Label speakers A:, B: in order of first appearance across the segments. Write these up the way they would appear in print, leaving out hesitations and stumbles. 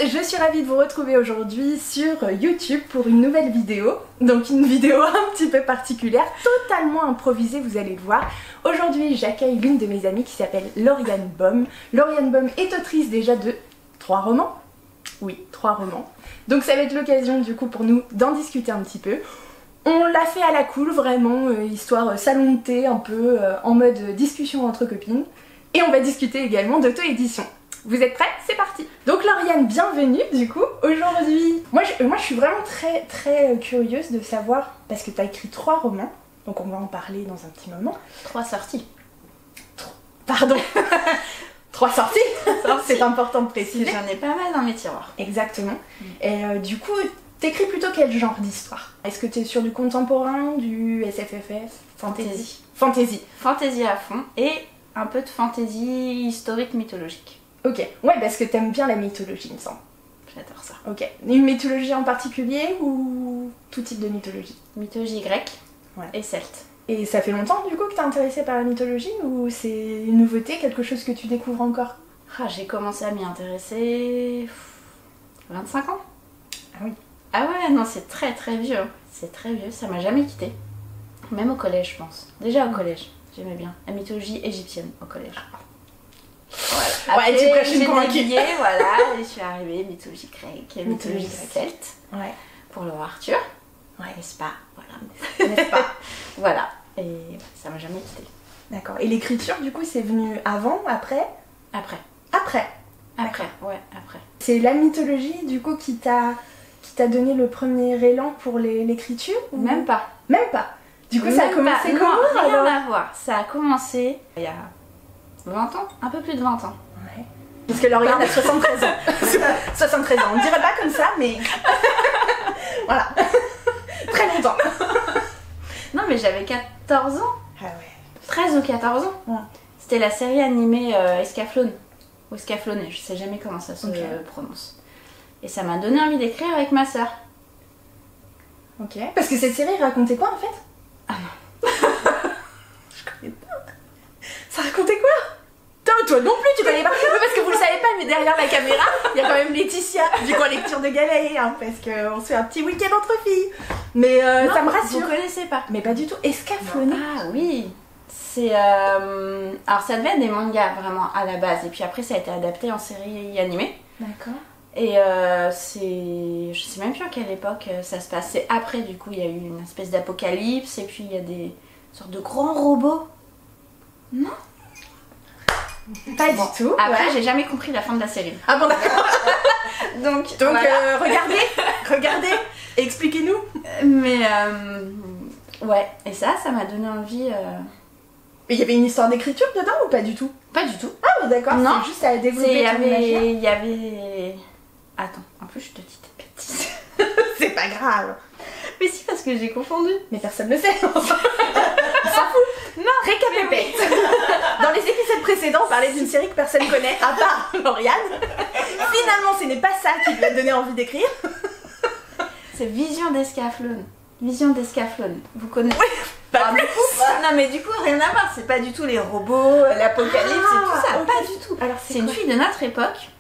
A: je suis ravie de vous retrouver aujourd'hui sur YouTube pour une nouvelle vidéo. Donc une vidéo un petit peu particulière, totalement improvisée, vous allez le voir. Aujourd'hui j'accueille l'une de mes amies qui s'appelle Lauriane Baum. Lauriane Baum est autrice déjà de 3 romans. Oui, 3 romans. Donc ça va être l'occasion du coup pour nous d'en discuter un petit peu. On l'a fait à la cool, vraiment, histoire salon de thé, un peu en mode discussion entre copines. Et on va discuter également d'auto-édition. Vous êtes prêts? C'est parti! Donc Lauriane, bienvenue du coup aujourd'hui. Moi je suis vraiment très curieuse de savoir, parce que tu as écrit 3 romans, donc on va en parler dans un petit moment.
B: 3 sorties.
A: Pardon 3 sorties. C'est important de préciser.
B: J'en ai pas mal dans mes tiroirs.
A: Exactement. Et du coup, t'écris plutôt quel genre d'histoire? Est-ce que t'es sur du contemporain, du SFFF, fantasy? Fantasy.
B: Fantasy à fond et un peu de fantasy historique mythologique.
A: Ok, ouais, parce que t'aimes bien la mythologie, il me semble.
B: J'adore ça.
A: Ok, une mythologie en particulier ou tout type de mythologie?
B: Mythologie grecque
A: Ouais.
B: et celte.
A: Et ça fait longtemps du coup que t'es intéressée par la mythologie ou c'est une nouveauté, quelque chose que tu découvres encore?
B: Ah, j'ai commencé à m'y intéresser 25 ans.
A: Ah oui.
B: Ah ouais, non, c'est très vieux. C'est très vieux, ça m'a jamais quitté. Même au collège, je pense. Déjà au collège, j'aimais bien. La mythologie égyptienne au collège. Voilà. Après,
A: Ouais, tu prêches une
B: j'ai
A: convaincue.
B: navigué, voilà, et je suis arrivée mythologie grecque, mythologie celte,
A: Ouais.
B: pour le roi Arthur,
A: Ouais.
B: n'est-ce pas? Voilà.
A: N'est-ce pas?
B: Voilà, et ça m'a jamais quitté.
A: D'accord. Et l'écriture du coup c'est venu avant, après?
B: Après,
A: Après.
B: après.
A: C'est la mythologie du coup qui t'a donné le premier élan pour l'écriture ou...
B: Même pas.
A: Même pas. Du coup ça a
B: Même
A: commencé
B: pas.
A: comment
B: Non, rien
A: alors?
B: à voir. Ça a commencé il y a 20 ans, un peu plus de 20 ans.
A: Ouais. Parce que Lauriane a 73 ans. 73 ans, on dirait pas comme ça mais... voilà. Très longtemps.
B: Non, mais j'avais 14 ans.
A: Ah ouais.
B: 13 ou 14 ans.
A: Ouais.
B: C'était la série animée Escaflowne. Ou Escaflowne, je sais jamais comment ça se prononce. Et ça m'a donné envie d'écrire avec ma sœur.
A: Ok. Parce que cette série racontait quoi en fait?
B: Ah non.
A: Je connais pas. Ça racontait quoi? Toi non plus tu connais pas. Oui, parce que vous le savez pas, mais derrière la caméra, il y a quand même Laetitia du coin lecture de Galaë, hein, parce qu'on se fait un petit week-end entre filles. Mais
B: Non,
A: ça me
B: vous
A: rassure.
B: connaissez pas.
A: Mais pas du tout. Escaflowne.
B: Ah oui. C'est alors ça devait être des mangas vraiment à la base. Et puis après ça a été adapté en série animée.
A: D'accord.
B: Et c'est... Je sais même plus à quelle époque ça se passe. C'est après, du coup, il y a eu une espèce d'apocalypse, et puis il y a des sortes de grands robots. Non?
A: Pas du tout.
B: Après,
A: ouais.
B: j'ai jamais compris la fin de la série.
A: Ah bon d'accord.
B: Donc
A: Donc regardez, expliquez-nous.
B: Mais ouais, et ça m'a donné envie...
A: Mais il y avait une histoire d'écriture dedans ou pas du tout?
B: Pas du tout.
A: Ah bon d'accord,
B: Non.
A: c'est juste à développer ton imaginaire.
B: Il y avait... Attends, en plus je te dis des bêtises.
A: C'est pas grave.
B: Mais si, parce que j'ai confondu.
A: Mais personne ne sait. On s'en fout.
B: Non,
A: Récapépète. Dans les épisodes précédents, on parlait d'une série que personne connaît, à part Lauriane. Finalement, ce n'est pas ça qui lui a donné envie d'écrire.
B: c'est Vision d'Escaflowne. Vision d'Escaflowne. Vous connaissez?
A: Pas plus.
B: Non mais du coup rien à voir, c'est pas du tout les robots, l'apocalypse et tout ça,
A: ok.
B: pas du tout.
A: Alors
B: C'est une fille de notre époque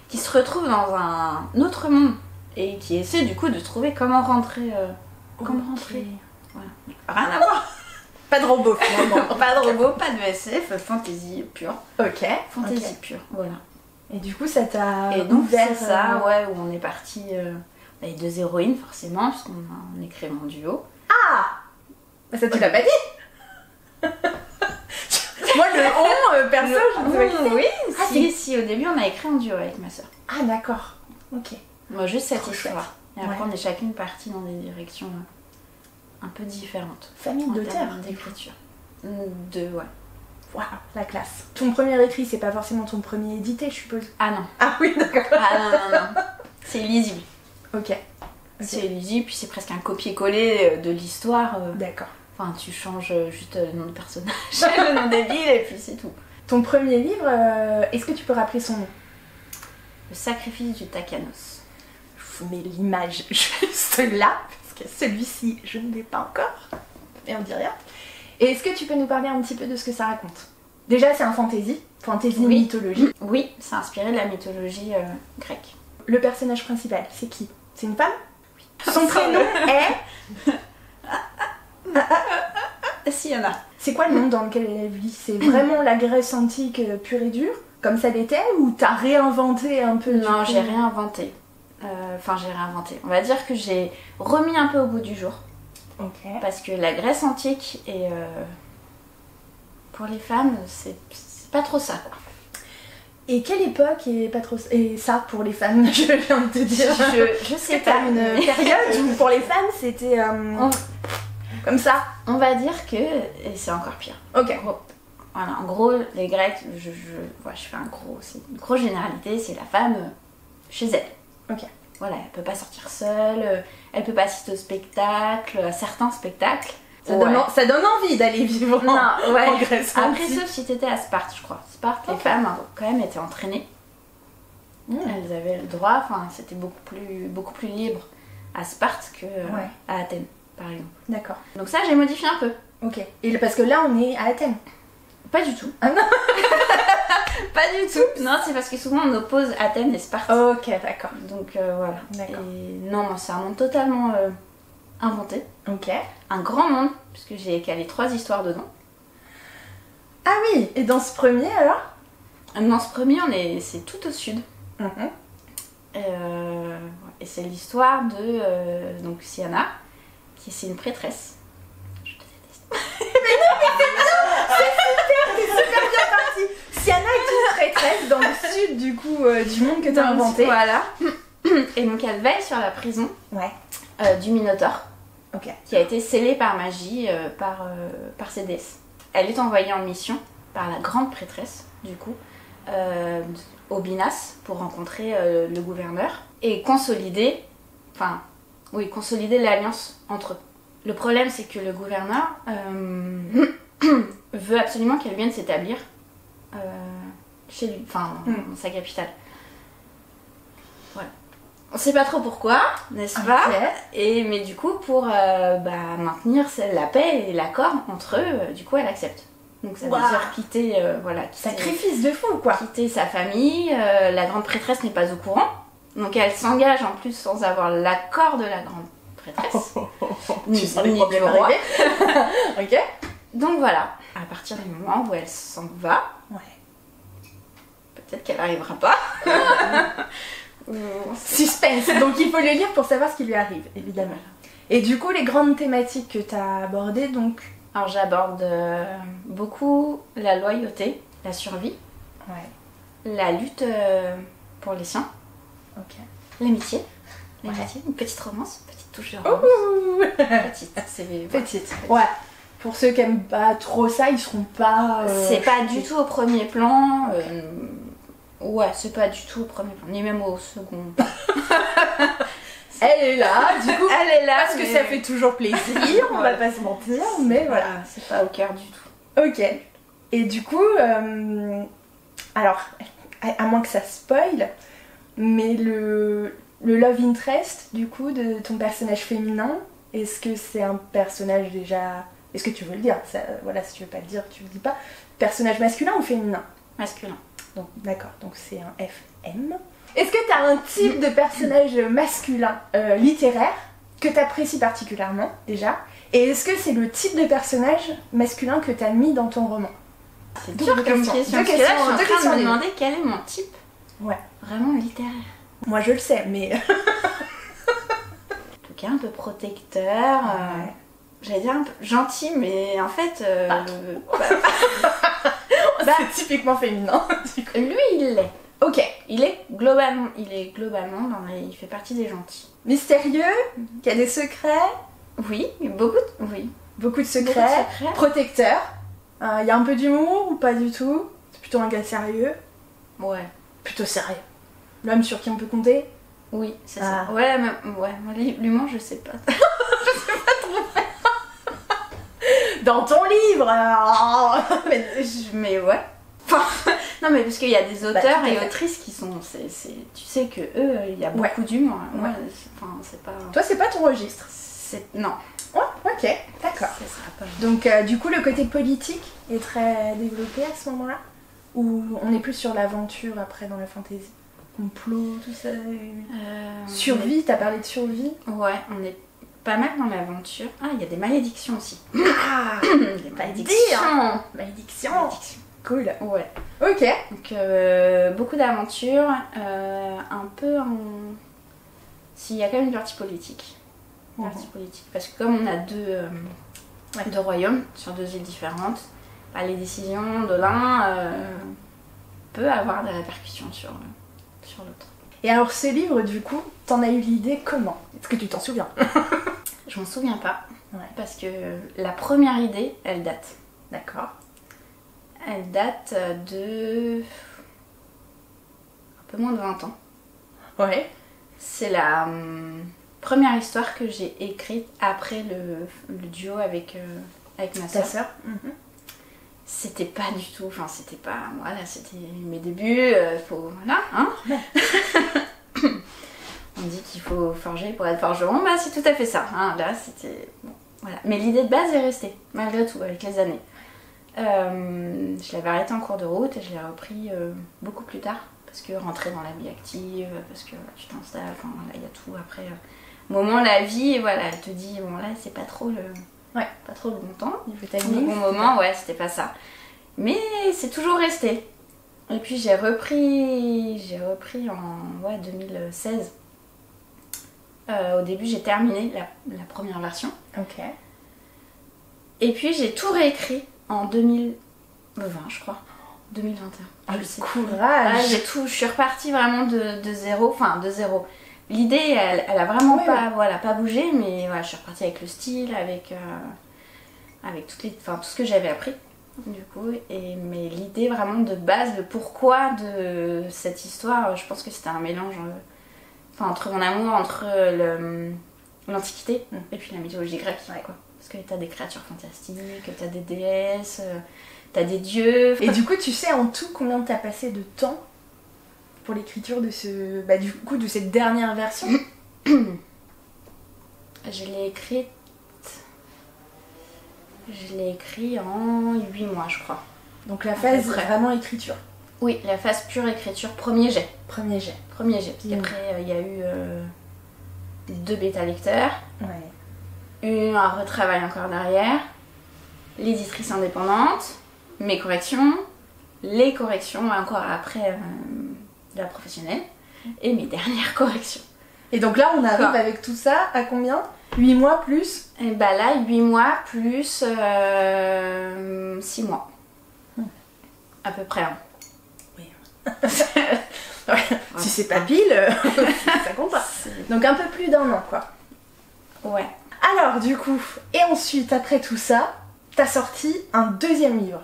B: qui se retrouve dans un autre monde et qui essaie du coup de trouver comment rentrer. Comment rentrer. Voilà. Rien à voir.
A: Pas de robot finalement.
B: Pas de robot, pas de SF, fantasy pure.
A: Ok.
B: Fantasy
A: ok.
B: pure, voilà.
A: Et du coup, ça t'a
B: Et donc
A: ouvert.
B: c'est ça, ouais, où on est parti avec 2 héroïnes forcément, puisqu'on écrit mon duo.
A: Ah. Bah ça tu l'as pas dit. Moi le on perso, je ne sais pas qui c'est.
B: Oui,
A: Ah,
B: si, au début on a écrit en duo avec ma soeur.
A: Ah d'accord. Ok.
B: Moi, juste cette
A: Trop
B: histoire. Et après,
A: Ouais.
B: on est chacune partie dans des directions un peu différentes.
A: Famille
B: En
A: d'auteurs.
B: termes d'écriture. Ouais.
A: Waouh, la classe. Ton premier écrit, c'est pas forcément ton premier édité, je suppose.
B: Ah non.
A: Ah oui, d'accord.
B: Ah non. C'est illisible.
A: Ok.
B: C'est illisible, puis c'est presque un copier-coller de l'histoire.
A: D'accord.
B: Enfin, tu changes juste le nom de personnage, le nom des villes, et puis c'est tout.
A: Ton premier livre, est-ce que tu peux rappeler son nom?
B: Le sacrifice du Takanos.
A: Je vous mets l'image juste là, parce que celui-ci, je ne l'ai pas encore. Mais on dit rien. Et est-ce que tu peux nous parler un petit peu de ce que ça raconte? Déjà, c'est un fantasy
B: Oui.
A: mythologie.
B: Oui, c'est inspiré de la mythologie grecque.
A: Le personnage principal, c'est qui? C'est une femme? Son prénom est...
B: Sienna.
A: C'est quoi le monde dans lequel elle vit? C'est vraiment la Grèce antique pure et dure, comme ça l'était, ou t'as réinventé un peu?
B: Non, j'ai réinventé. Enfin, j'ai réinventé. On va dire que j'ai remis un peu au goût du jour.
A: Ok.
B: Parce que la Grèce antique, et pour les femmes, c'est pas trop ça, quoi.
A: Et quelle époque est pas trop... Et ça, pour les femmes, je viens de te dire.
B: Je sais
A: T'as
B: pas.
A: une période où pour les femmes, c'était... comme ça.
B: On va dire que et c'est encore pire.
A: Ok.
B: Voilà, en gros, les Grecs, je fais une grosse généralité, c'est la femme chez elle.
A: Ok.
B: Voilà, elle peut pas sortir seule, elle peut pas assister au spectacle, à certains spectacles.
A: Ça donne envie d'aller vivre en Grèce
B: Après,
A: antique.
B: sauf si t'étais à Sparte, je crois. Sparte, les femmes, quand même, étaient entraînées. Elles avaient le droit, enfin, c'était beaucoup plus libre à Sparte qu'à Athènes, par exemple.
A: D'accord.
B: Donc ça, j'ai modifié un peu.
A: Ok. Et parce que là, on est à Athènes.
B: Pas du tout.
A: Ah non.
B: Pas du tout. Non, c'est parce que souvent on oppose Athènes et Sparte.
A: Ok, d'accord.
B: Donc voilà.
A: D'accord.
B: Et non, moi, c'est un monde totalement inventé.
A: Ok.
B: Un grand monde, puisque j'ai calé 3 histoires dedans.
A: Ah oui. Et dans ce premier, alors?
B: Dans ce premier, c'est tout au sud.
A: Mhm.
B: Et c'est l'histoire de donc Sienna, qui c'est une prêtresse. Je te déteste.
A: T'es super bien partie. Sienna est une prêtresse dans le sud du coup du monde que t'as inventé.
B: Voilà. Et donc elle veille sur la prison du Minotaure, qui a été scellée par magie par ses déesses. Elle est envoyée en mission par la grande prêtresse, du coup, au Binas pour rencontrer le gouverneur et consolider l'alliance entre eux. Le problème, c'est que le gouverneur veut absolument qu'elle vienne s'établir chez lui, dans sa capitale. Voilà. On sait pas trop pourquoi, n'est-ce pas? Mais du coup, pour maintenir la paix et l'accord entre eux, du coup, elle accepte. Donc ça veut dire quitter,
A: sacrifice de fou, quoi.
B: Quitter sa famille. La grande prêtresse n'est pas au courant, donc elle s'engage en plus sans avoir l'accord de la grande prêtresse.
A: Tu sens les problèmes arriver. Ok.
B: Donc voilà, à partir du moment où elle s'en va, peut-être qu'elle n'arrivera pas.
A: Suspense. Donc il faut le lire pour savoir ce qui lui arrive, évidemment. Et du coup, les grandes thématiques que tu as abordées, donc...
B: Alors j'aborde beaucoup la loyauté, la survie, la lutte pour les siens, l'amitié, une petite romance, une petite touche de romance. Petite.
A: Ouais. Pour ceux qui aiment pas trop ça, ils seront pas...
B: C'est pas du tout au premier plan. C'est pas du tout au premier plan, ni même au second.
A: Elle est là, du coup,
B: elle est là
A: parce que ça fait toujours plaisir, on va pas se mentir, mais voilà.
B: C'est pas au cœur du tout.
A: Ok. Et du coup, alors, à moins que ça spoil, mais le love interest, du coup, de ton personnage féminin, est-ce que c'est un personnage déjà... Est-ce que tu veux le dire? Ça, voilà, si tu veux pas le dire, tu le dis pas. Personnage masculin ou féminin?
B: Masculin.
A: Donc, d'accord, donc c'est un FM. Est-ce que t'as un type de personnage masculin littéraire que t'apprécies particulièrement, déjà? Et est-ce que c'est le type de personnage masculin que t'as mis dans ton roman?
B: C'est dur comme question. Parce que là, je suis en train de me demander quel est mon type. Vraiment littéraire.
A: Moi, je le sais, mais...
B: En tout cas, un peu protecteur. J'allais dire un peu gentil, mais en fait...
A: c'est typiquement féminin.
B: Lui, il l'est.
A: Ok.
B: Il est globalement il fait partie des gentils.
A: Mystérieux, qui a des secrets.
B: Oui, beaucoup
A: de secrets. Protecteur. Il y a un peu d'humour ou pas du tout? C'est plutôt un gars sérieux.
B: Ouais.
A: Plutôt sérieux. L'homme sur qui on peut compter.
B: Oui, c'est ça. Ouais, l'humour, je sais pas.
A: Je sais pas trop. Dans ton livre.
B: Mais ouais. Non, mais parce qu'il y a des auteurs et autrices qui sont... tu sais que eux, il y a beaucoup d'humour. Moi, c'est pas...
A: Toi, c'est pas ton registre?
B: Non.
A: Ouais, ok, d'accord. Donc, du coup, le côté politique est très développé à ce moment-là? Ou on est plus sur l'aventure après dans la fantasy? complot, tout ça. Survie, t'as parlé de survie.
B: Ouais, on est pas mal dans l'aventure. Ah, il y a des malédictions aussi.
A: Ah,
B: des malédictions.
A: Malédictions. Cool.
B: Ouais.
A: Ok.
B: Donc beaucoup d'aventures, un peu en... S'il y a quand même une partie politique. Parce que comme on a deux royaumes sur 2 îles différentes, bah, les décisions de l'un peuvent avoir des répercussions sur l'autre.
A: Et alors ce livre, du coup, t'en as eu l'idée comment? Est-ce que tu t'en souviens?
B: Je m'en souviens pas, parce que la première idée, elle date.
A: D'accord.
B: Elle date de... un peu moins de 20 ans.
A: Ouais.
B: C'est la première histoire que j'ai écrite après le duo avec ma soeur.
A: Ta soeur.
B: C'était pas du tout, enfin c'était pas... Voilà, c'était mes débuts, voilà, hein. On dit qu'il faut forger pour être forgeron, bah c'est tout à fait ça, hein. Là c'était... Bon, voilà. Mais l'idée de base est restée, malgré tout, avec les années. Je l'avais arrêté en cours de route et je l'ai repris beaucoup plus tard. Parce que rentrer dans la vie active, parce que tu t'installes, enfin voilà, il y a tout après. Moment, la vie, voilà, elle te dit, bon là c'est pas trop le bon temps. Le bon moment, ouais, c'était pas ça. Mais c'est toujours resté. Et puis j'ai repris en 2016. Au début j'ai terminé la première version.
A: Ok.
B: Et puis j'ai tout réécrit en 2020, je crois. 2021.
A: Ah, le courage!
B: Je suis repartie vraiment de zéro, enfin de zéro. L'idée, elle a vraiment pas bougé, mais voilà, je suis repartie avec le style, avec tout ce que j'avais appris, du coup. Mais l'idée vraiment de base, le pourquoi de cette histoire, je pense que c'était un mélange entre mon amour, entre l'Antiquité et puis la mythologie grecque, quoi. Parce que t'as des créatures fantastiques, t'as des déesses... T'as des dieux.
A: Et du coup, tu sais en tout combien t'as passé de temps pour l'écriture de de cette dernière version?
B: Je l'ai écrit en 8 mois, je crois.
A: Donc la phase vraiment écriture.
B: Oui, la phase pure écriture, premier jet. Parce qu'après, il y a eu 2 bêta-lecteurs. Un retravail encore derrière. L'éditrice indépendante. Mes corrections, les corrections encore après de la professionnelle et mes dernières corrections.
A: Et donc là on arrive avec tout ça à combien? 8 mois plus?
B: Et bah là 8 mois plus 6 mois. À peu près. Hein.
A: Oui. Si c'est pas pile, ça compte pas. Donc un peu plus d'1 an quoi.
B: Ouais.
A: Alors du coup, et ensuite après tout ça, t'as sorti un 2e livre.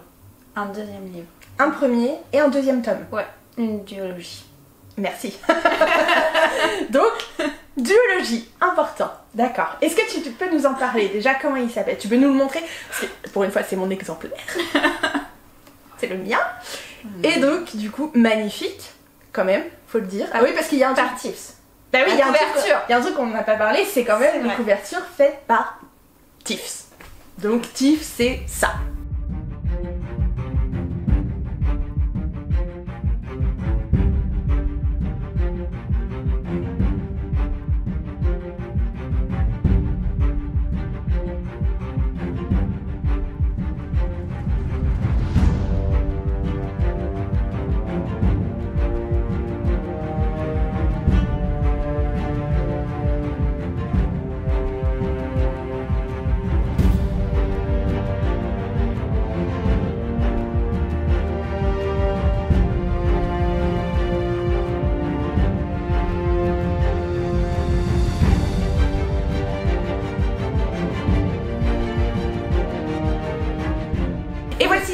B: Un 2e livre.
A: Un premier et un 2e tome.
B: Ouais, une duologie.
A: Merci. Donc, duologie, important. D'accord. Est-ce que tu peux nous en parler? Déjà, comment il s'appelle? Tu peux nous le montrer? Parce que pour une fois, c'est mon exemplaire. C'est le mien. Et donc, du coup, magnifique, quand même, faut le dire. Ah oui, parce qu'il y a un
B: par Tiffs.
A: Bah oui, il y a un truc qu'on n'a pas parlé, c'est quand même une couverture faite par Tiffs. Donc, Tiffs, c'est ça.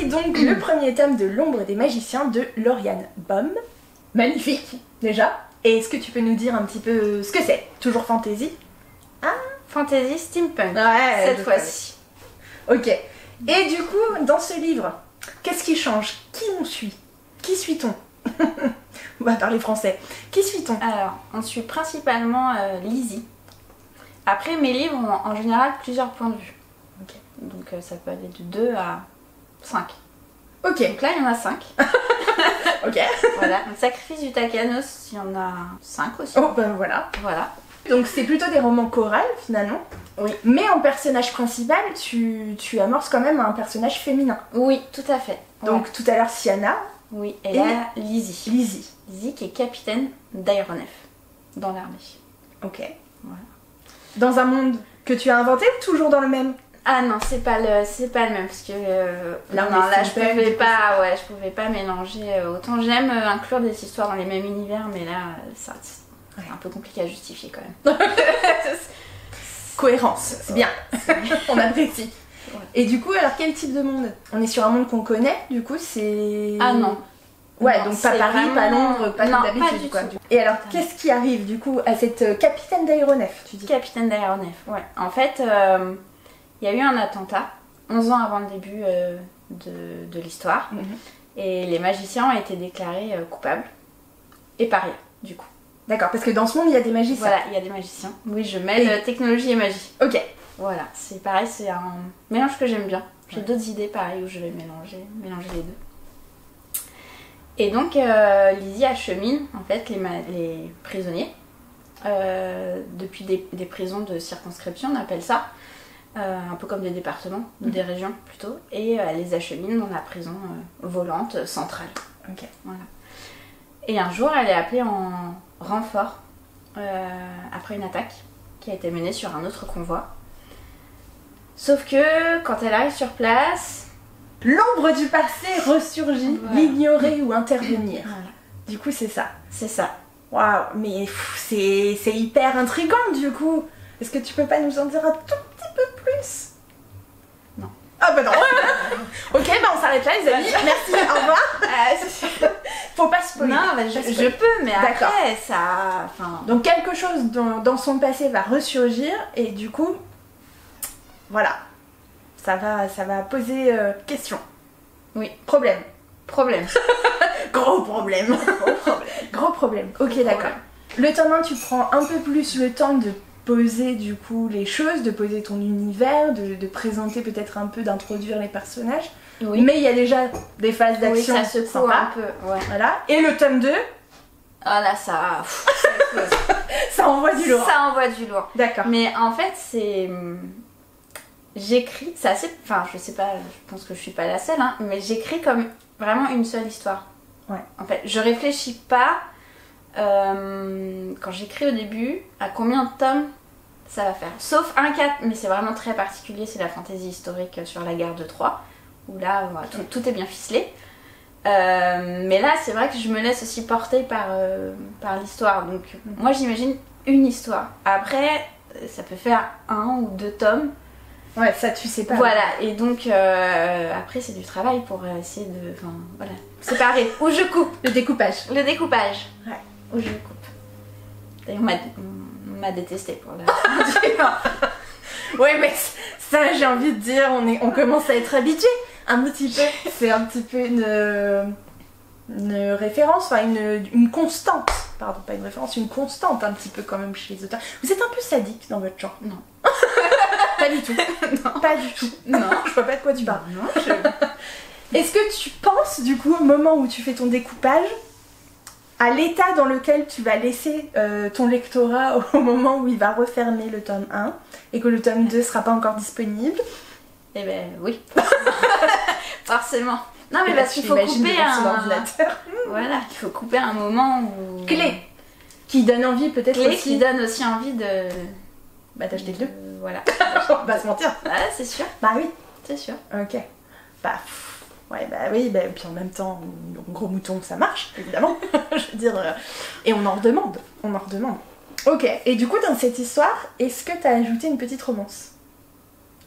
A: Donc le premier tome de L'ombre des magiciens de Lauriane Bohm. Magnifique déjà. Et est-ce que tu peux nous dire un petit peu ce que c'est? Toujours fantasy?
B: Fantasy steampunk,
A: ouais,
B: cette fois-ci.
A: Ok. Et du coup, dans ce livre, qu'est-ce qui change? Qui on suit? Qui suit-on? On va parler français. Qui suit-on?
B: Alors, on suit principalement Lizzie. Après, mes livres ont en général plusieurs points de vue.
A: Okay.
B: Donc ça peut aller de 2 à 5.
A: Ok.
B: Donc là, il y en a 5.
A: Ok.
B: Voilà. Donc Sacrifice du Takanos, il y en a 5 aussi.
A: Oh ben voilà.
B: Voilà.
A: Donc c'est plutôt des romans chorales finalement.
B: Oui.
A: Mais en personnage principal, tu amorces quand même un personnage féminin.
B: Oui, tout à fait.
A: Donc tout à l'heure Sienna.
B: Oui, et là Lizzie.
A: Lizzie
B: qui est capitaine d'aéronef dans l'armée.
A: Ok.
B: Voilà.
A: Dans un monde que tu as inventé ou toujours dans le même?
B: Ah non, c'est pas le même parce que là je pouvais pas mélanger. Autant j'aime inclure des histoires dans les mêmes univers, mais là c'est un peu compliqué à justifier quand même.
A: Cohérence, c'est bien. On apprécie. Ouais. Et du coup, alors quel type de monde? On est sur un monde qu'on connaît, du coup c'est...
B: Ah non.
A: Ouais,
B: non,
A: donc pas Paris,
B: vraiment...
A: pas Londres, pas
B: non,
A: d'habitude quoi. Et alors, qu'est-ce qui arrive du coup à cette capitaine d'aéronef, tu dis?
B: Capitaine d'aéronef, ouais. En fait, il y a eu un attentat 11 ans avant le début de l'histoire. Et les magiciens ont été déclarés coupables et parias, du coup.
A: D'accord, parce que dans ce monde, il y a des magiciens.
B: Voilà, il y a des magiciens. Oui, je mêle technologie et magie.
A: Ok.
B: Voilà, c'est pareil, c'est un mélange que j'aime bien. J'ai d'autres idées pareil où je vais mélanger les deux. Et donc, Lizzie achemine en fait les prisonniers depuis des prisons de circonscription, on appelle ça, un peu comme des départements, ou des régions plutôt, et elle les achemine dans la prison volante centrale.
A: Ok.
B: Voilà. Et un jour, elle est appelée en renfort après une attaque qui a été menée sur un autre convoi. Sauf que quand elle arrive sur place,
A: l'ombre du passé ressurgit, voilà. L'ignorer ou intervenir.
B: Voilà.
A: Du coup, c'est ça.
B: C'est ça.
A: Waouh, mais c'est hyper intriguant du coup. Est-ce que tu peux pas nous en dire un tout petit peu plus?
B: Non.
A: Ah bah non. Ok, bah on s'arrête là les amis. Merci, au revoir. Faut pas spoiler.
B: Non, bah, je peux, mais après, ça... Enfin...
A: Donc quelque chose dans son passé va ressurgir et du coup, voilà. Ça va poser question.
B: Oui.
A: Problème.
B: Gros problème.
A: Gros problème. Ok, d'accord. Le tome 1, tu prends un peu plus le temps de poser du coup les choses, de poser ton univers, de présenter peut-être un peu, d'introduire les personnages.
B: Oui.
A: Mais il y a déjà des phases d'action.
B: Oui, ça secoue
A: sympa.
B: un peu. Ouais.
A: Voilà. Et le tome 2.
B: Ah là, ça
A: envoie du lourd.
B: Ça envoie du lourd.
A: D'accord.
B: Mais en fait, c'est... J'écris, c'est assez... Enfin, je sais pas, je pense que je suis pas la seule, hein, mais j'écris comme vraiment une seule histoire.
A: Ouais.
B: En fait, je réfléchis pas, quand j'écris au début, à combien de tomes ça va faire. Sauf un cas, mais c'est vraiment très particulier, c'est la fantaisie historique sur la guerre de Troie, où là, voilà, tout est bien ficelé. Mais là, c'est vrai que je me laisse aussi porter par l'histoire. Donc, moi, j'imagine une histoire. Après, ça peut faire 1 ou 2 tomes.
A: Ouais, ça tu sais pas.
B: Voilà, et donc après c'est du travail pour essayer de... Enfin, voilà, séparer. Où je coupe.
A: Le découpage.
B: Le découpage.
A: Ouais.
B: Où je coupe. D'ailleurs, on m'a détesté pour la...
A: Ouais, mais ça, j'ai envie de dire, on commence à être habitué un petit peu. C'est un petit peu une référence, enfin une constante. Pardon, pas une référence, une constante un petit peu quand même chez les auteurs. Vous êtes un peu sadique dans votre genre?
B: Non.
A: Pas du tout. Non. Pas du tout.
B: Non.
A: Je vois pas de quoi tu parles.
B: Non,
A: Est-ce que tu penses, du coup, au moment où tu fais ton découpage, à l'état dans lequel tu vas laisser ton lectorat au moment où il va refermer le tome 1 et que le tome 2 sera pas encore disponible?
B: Eh ben oui. Forcément. Non mais parce qu'il faut couper Voilà, il faut couper un moment où...
A: Clé qui donne envie peut-être
B: aussi.
A: Qui
B: donne aussi envie de...
A: Bah d'acheter le 2.
B: Voilà.
A: On va se mentir.
B: Ah c'est sûr.
A: Bah oui.
B: C'est sûr.
A: Ok. Bah... Ouais, bah oui, bah, puis en même temps, gros mouton, ça marche, évidemment. Je veux dire, et on en redemande. Ok, et du coup, dans cette histoire, est-ce que t'as ajouté une petite romance?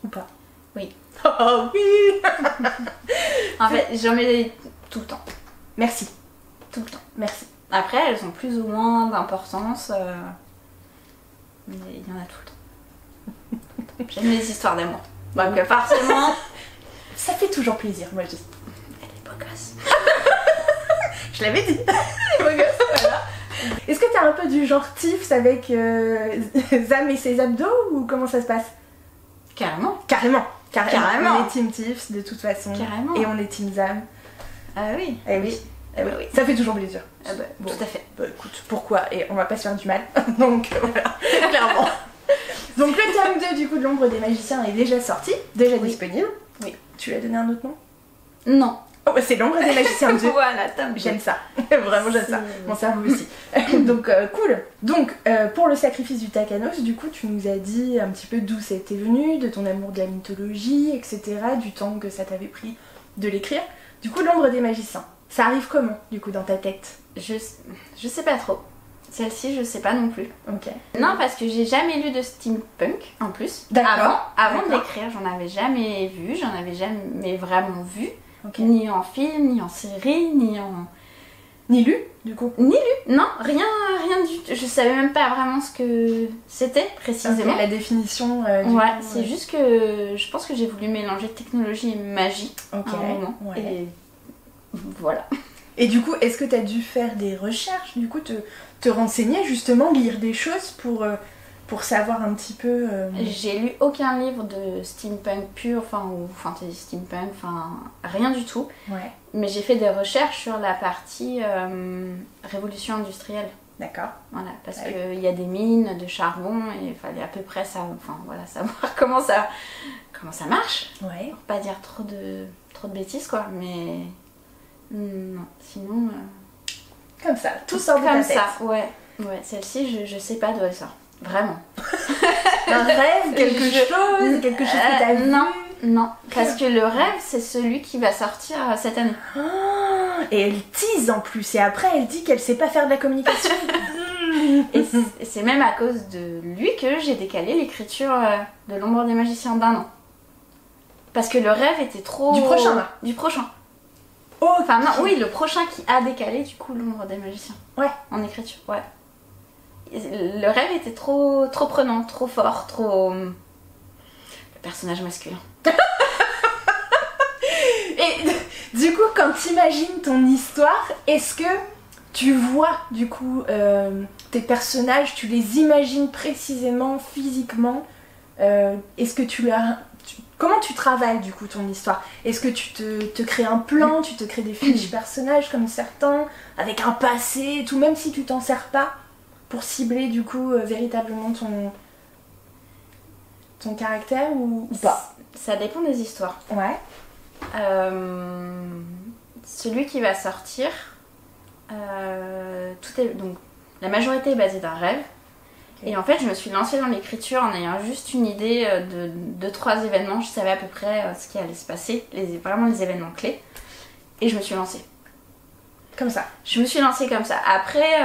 A: Ou pas?
B: Oui.
A: Oh oui.
B: En fait, j'en mets tout le temps.
A: Merci.
B: Tout le temps.
A: Merci.
B: Après, elles ont plus ou moins d'importance, mais il y en a tout le temps. J'aime les histoires d'amour. Donc forcément...
A: Ça fait toujours plaisir, moi je dis.
B: Elle est beau gosse.
A: Je l'avais dit. Elle est beau gosse, voilà. Est-ce que t'es un peu du genre Tiffs avec Zam et ses abdos ou comment ça se passe?
B: Carrément.
A: On est team Tiffs de toute façon.
B: Carrément.
A: Et on est team Zam.
B: Ah oui.
A: Eh oui. Oui. Ça fait toujours plaisir.
B: Bon. Tout à fait.
A: Écoute, pourquoi? Et on va pas se faire du mal. Donc voilà, clairement. Donc le tome 2 du coup de l'ombre des magiciens est déjà sorti, disponible.
B: Oui.
A: Tu lui as donné un autre nom?
B: Non.
A: Oh, c'est l'ombre des magiciens 2.
B: Voilà, tome 2.
A: J'aime ça. Vraiment j'aime ça. Mon cerveau aussi. Donc cool. Donc pour le sacrifice du Takanos, du coup tu nous as dit un petit peu d'où ça était venu, de ton amour de la mythologie, etc. Du temps que ça t'avait pris de l'écrire. Du coup l'ombre des magiciens, ça arrive comment du coup dans ta tête?
B: Je sais pas trop. Celle-ci, je sais pas non plus.
A: Ok.
B: Non, parce que j'ai jamais lu de steampunk en plus.
A: D'accord.
B: Avant de l'écrire, j'en avais jamais vu, j'en avais jamais vraiment vu.
A: Okay.
B: Ni en film, ni en série, ni en...
A: Ni lu, du coup?
B: Ni lu, non, rien du tout. Je savais même pas vraiment ce que c'était précisément.
A: Okay, la définition
B: c'est juste que je pense que j'ai voulu mélanger technologie et magie à un moment. Ouais. Et voilà.
A: Et du coup, est-ce que tu as dû faire des recherches, du coup, te renseigner justement, lire des choses pour savoir un petit peu...
B: J'ai lu aucun livre de steampunk pur, ou fantasy steampunk, rien du tout.
A: Ouais.
B: Mais j'ai fait des recherches sur la partie révolution industrielle.
A: D'accord.
B: Voilà, parce qu'il y a des mines de charbon et il fallait à peu près savoir comment ça marche.
A: Ouais.
B: Pour pas dire trop de bêtises, quoi, mais... Non, sinon...
A: Comme ça, tout sort de ta tête.
B: Comme ça, ouais. Celle-ci, je sais pas d'où elle sort. Vraiment.
A: Un rêve, quelque chose que t'as vu?
B: Non, parce que le rêve, c'est celui qui va sortir cette année.
A: Oh, et elle tease en plus, et après elle dit qu'elle sait pas faire de la communication.
B: Et c'est même à cause de lui que j'ai décalé l'écriture de l'ombre des magiciens d'1 an. Parce que le rêve était trop...
A: Du prochain, là?
B: Du prochain.
A: Oh,
B: enfin non, oui, le prochain qui a décalé du coup l'ombre des magiciens.
A: Ouais.
B: En écriture, ouais. Le rêve était trop prenant, trop fort, trop... Le personnage masculin.
A: Et du coup, quand t'imagines ton histoire, est-ce que tu vois du coup tes personnages, tu les imagines précisément, physiquement? Est-ce que comment tu travailles du coup ton histoire? Est-ce que tu te crées un plan, tu te crées des fiches personnages comme certains, avec un passé, tout, même si tu t'en sers pas, pour cibler du coup véritablement ton caractère ou pas?
B: Ça dépend des histoires.
A: Ouais.
B: Celui qui va sortir, donc la majorité est basée d'un rêve. Et en fait, je me suis lancée dans l'écriture en ayant juste une idée de 3 événements. Je savais à peu près ce qui allait se passer, vraiment les événements clés. Et je me suis lancée.
A: Comme ça? Je
B: me suis lancée comme ça. Après,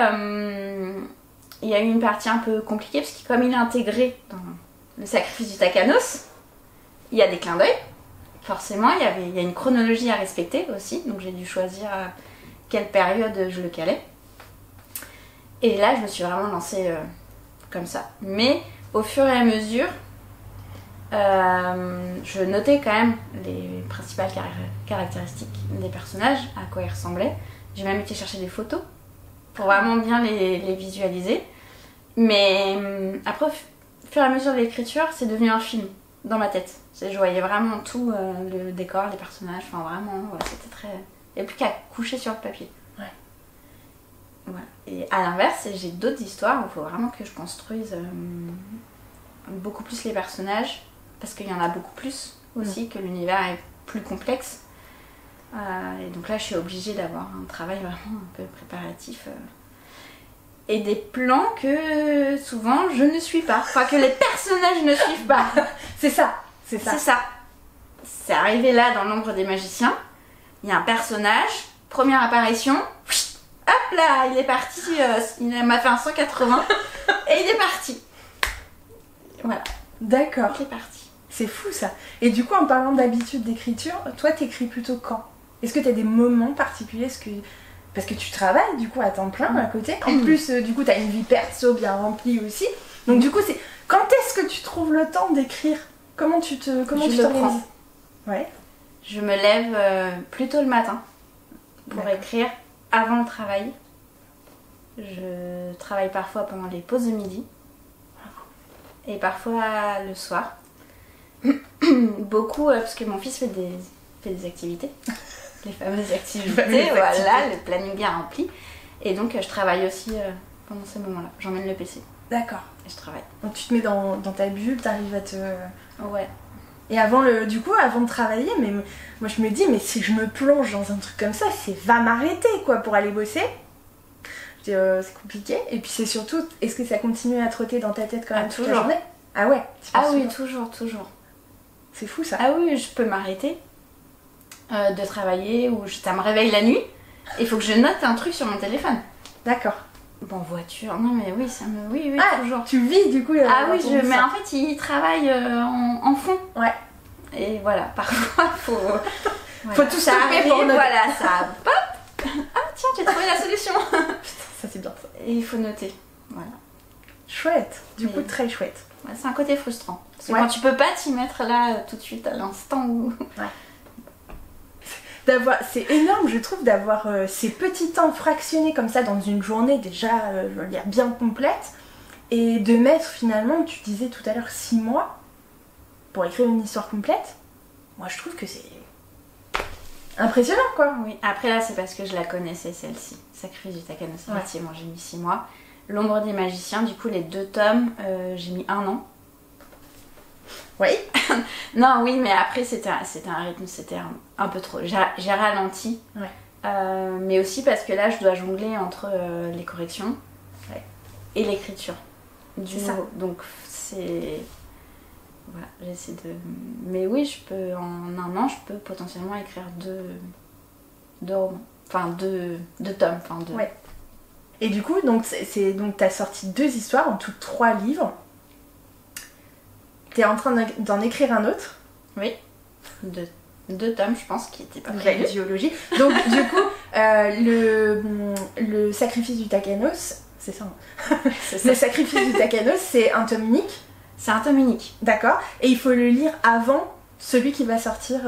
B: il y a eu une partie un peu compliquée, parce que comme il est intégré dans le sacrifice du Takanos, il y a des clins d'œil. Forcément, il y a une chronologie à respecter aussi. Donc j'ai dû choisir quelle période je le calais. Et là, je me suis vraiment lancée... comme ça. Mais au fur et à mesure, je notais quand même les principales caractéristiques des personnages, à quoi ils ressemblaient. J'ai même été chercher des photos pour vraiment bien les visualiser. Mais après, au fur et à mesure de l'écriture, c'est devenu un film dans ma tête. Je voyais vraiment tout, le décor, les personnages, vraiment, c'était très... Il n'y a plus qu'à coucher sur le papier. Voilà. Et à l'inverse, j'ai d'autres histoires où il faut vraiment que je construise beaucoup plus les personnages, parce qu'il y en a beaucoup plus aussi, que l'univers est plus complexe. Et donc là, je suis obligée d'avoir un travail vraiment un peu préparatif. Et des plans que souvent je ne suis pas, que les personnages ne suivent pas.
A: C'est ça.
B: C'est arrivé là dans l'ombre des magiciens. Il y a un personnage, première apparition... Hop là, il est parti, il m'a fait un 180 et il est parti. Voilà.
A: D'accord.
B: Il est parti.
A: C'est fou ça. Et du coup, en parlant d'habitude d'écriture, toi t'écris plutôt quand? Est-ce que t'as des moments particuliers? Parce que tu travailles du coup à temps plein à côté. En plus, du coup, t'as une vie perso bien remplie aussi. Donc du coup, c'est quand est-ce que tu trouves le temps d'écrire? Comment tu t'organises? Ouais.
B: Je me lève plutôt le matin pour écrire. Avant le travail, je travaille parfois pendant les pauses de midi et parfois le soir. Beaucoup parce que mon fils fait des activités. les fameuses activités, voilà, le planning bien rempli. Et donc je travaille aussi pendant ces moments-là. J'emmène le PC.
A: D'accord.
B: Et je travaille.
A: Donc tu te mets dans ta bulle, t'arrives à te...
B: Ouais.
A: Et avant de travailler, mais moi je me dis, mais si je me plonge dans un truc comme ça, c'est va m'arrêter quoi pour aller bosser. C'est compliqué. Et puis c'est surtout, est-ce que ça continue à trotter dans ta tête quand même toute la journée? Ah ouais.
B: Ah oui, toujours.
A: C'est fou ça.
B: Ah oui, je peux m'arrêter de travailler ou ça me réveille la nuit. Il faut que je note un truc sur mon téléphone.
A: D'accord.
B: Bon, voiture, non mais oui, ça me... Oui, toujours.
A: Tu vis du coup
B: Ah oui, mais en fait, il travaille en fond.
A: Ouais.
B: Et voilà, parfois, faut...
A: Voilà. Faut tout stopper pour noter.
B: Voilà, ça... Hop. Ah tiens, j'ai trouvé la solution.
A: Putain, ça c'est bien ça.
B: Et il faut noter, voilà.
A: Chouette, du coup très chouette.
B: Ouais, c'est un côté frustrant. Parce que quand tu peux pas t'y mettre là tout de suite à l'instant où...
A: Ouais. C'est énorme je trouve d'avoir ces petits temps fractionnés comme ça dans une journée déjà bien complète et de mettre finalement, tu disais tout à l'heure 6 mois pour écrire une histoire complète. Moi je trouve que c'est impressionnant quoi.
B: Oui, après là c'est parce que je la connaissais celle-ci, Sacrifice du Takanos, effectivement j'ai mis 6 mois. L'Ombre des Magiciens, du coup les 2 tomes, j'ai mis 1 an.
A: Oui.
B: Non, oui, mais après c'était un rythme, c'était un peu trop. J'ai ralenti. Ouais. Mais aussi parce que là, je dois jongler entre les corrections et l'écriture. Du nouveau. Donc c'est... Voilà, j'essaie de... Mais oui, en 1 an, je peux potentiellement écrire 2 romans. Enfin, 2 tomes. Enfin, 2.
A: Ouais. Et du coup, donc t'as sorti 2 histoires, en tout 3 livres. T'es en train d'en écrire un autre.
B: Oui. 2 tomes, je pense, qui étaient pas prévus.
A: Biologie. Donc, du coup, le Sacrifice du Takanos, c'est ça, hein. C'est ça. Le Sacrifice du Takanos, c'est un tome unique.
B: C'est un tome unique.
A: D'accord. Et il faut le lire avant celui qui va sortir.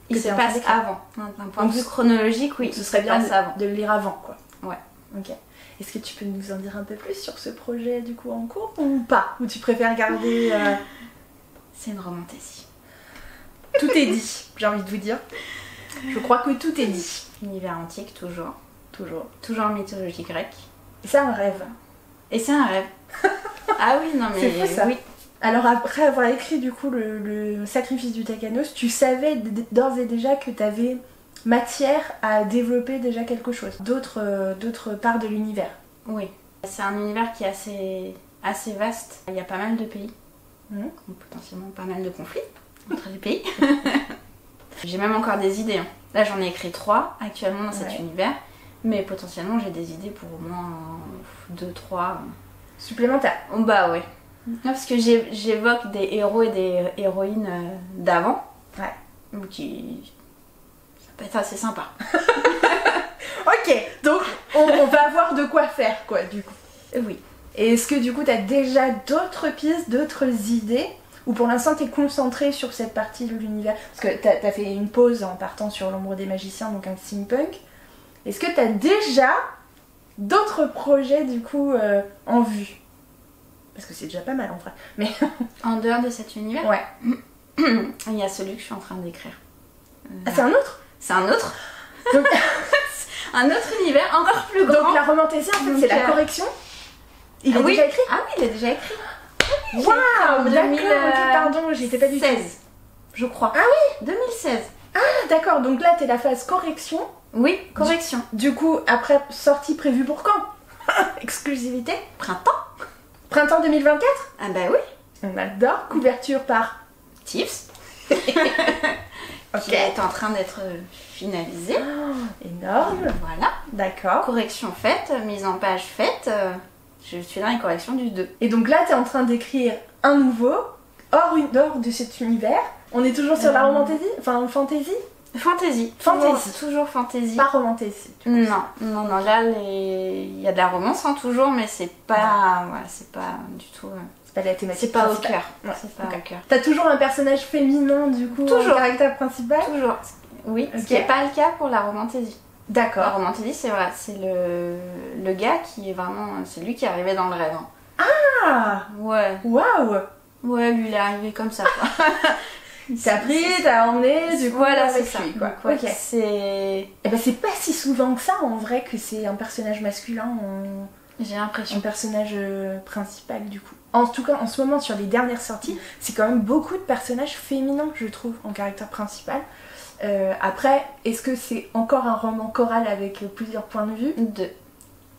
B: Il se passe avant. D'un point de vue chronologique, oui.
A: Ce serait bien de le lire avant, quoi.
B: Ouais.
A: Ok. Est-ce que tu peux nous en dire un peu plus sur ce projet du coup en cours ou pas? Ou tu préfères garder...
B: C'est une romantaisie.
A: Tout est dit, j'ai envie de vous dire. Je crois que tout est dit.
B: Univers antique, toujours.
A: Toujours.
B: Toujours mythologie grecque.
A: C'est un rêve.
B: Et c'est un rêve. Ah oui, non mais...
A: C'est fou ça.
B: Oui.
A: Alors après avoir écrit du coup le Sacrifice du Takanos, tu savais d'ores et déjà que tu avais matière à développer déjà quelque chose, d'autres parts de l'univers.
B: Oui, c'est un univers qui est assez vaste. Il y a pas mal de pays, donc potentiellement pas mal de conflits entre les pays. J'ai même encore des idées. Là j'en ai écrit 3 actuellement dans cet univers, mais potentiellement j'ai des idées pour au moins 2-3
A: supplémentaires.
B: Bah ouais. Parce que j'évoque des héros et des héroïnes d'avant, qui... ça peut être assez sympa.
A: Ok, donc on va avoir de quoi faire quoi du coup.
B: Oui.
A: Et est-ce que du coup t'as déjà d'autres pistes, d'autres idées, ou pour l'instant t'es concentrée sur cette partie de l'univers? Parce que t'as fait une pause en partant sur l'Ombre des Magiciens, donc un steampunk. Est-ce que t'as déjà d'autres projets du coup en vue? Parce que c'est déjà pas mal en vrai. Mais
B: en dehors de cet univers?
A: Ouais.
B: Il y a celui que je suis en train d'écrire.
A: Ah, c'est un autre?
B: C'est un autre. Donc... un autre univers encore plus grand.
A: Donc la romantaisie en fait c'est la correction. Il est déjà écrit?
B: Ah oui, il est déjà écrit.
A: Waouh, d'accord, ok, pardon, j'étais pas du tout.
B: 2016, je crois.
A: Ah oui,
B: 2016.
A: Ah d'accord, donc là t'es la phase correction.
B: Oui, correction.
A: Du coup, après, sortie prévue pour quand? Exclusivité?
B: Printemps
A: 2024?
B: Ah bah oui.
A: On adore. Couverture par
B: Tips. Qui est en train d'être finalisée.
A: Oh, énorme.
B: Voilà.
A: D'accord.
B: Correction faite, mise en page faite. Je suis dans les corrections du 2.
A: Et donc là, t'es en train d'écrire un nouveau, hors de cet univers. On est toujours sur la romantaisie? Enfin, fantasy?
B: Fantasy. Toujours fantasy.
A: Pas romantaisie.
B: Non, là, il y a de la romance, toujours, mais c'est pas... Voilà, c'est pas du tout...
A: C'est pas la thématique.
B: C'est pas
A: principale.
B: au cœur.
A: Ouais,
B: c'est pas au cœur.
A: T'as toujours un personnage féminin, du coup,
B: toujours.
A: En caractère principal?
B: Toujours. Oui, ce qui n'est pas le cas pour la romantaisie.
A: D'accord.
B: La romantaisie, c'est vrai, c'est le gars qui est vraiment... C'est lui qui est arrivé dans le rêve.
A: Ah
B: ouais.
A: Waouh.
B: Ouais, lui, il est arrivé comme ça, quoi.
A: T'as pris, t'as emmené, du coup,
B: voilà,
A: avec
B: c'est ça.
A: lui, quoi.
B: Donc, ouais,
A: ok.
B: c'est...
A: Et ben c'est pas si souvent que ça, en vrai, que c'est un personnage masculin
B: J'ai l'impression.
A: en personnage principal, du coup. En tout cas, en ce moment, sur les dernières sorties, c'est quand même beaucoup de personnages féminins, je trouve, en caractère principal. Après, est-ce que c'est encore un roman choral avec plusieurs points de vue?
B: 2.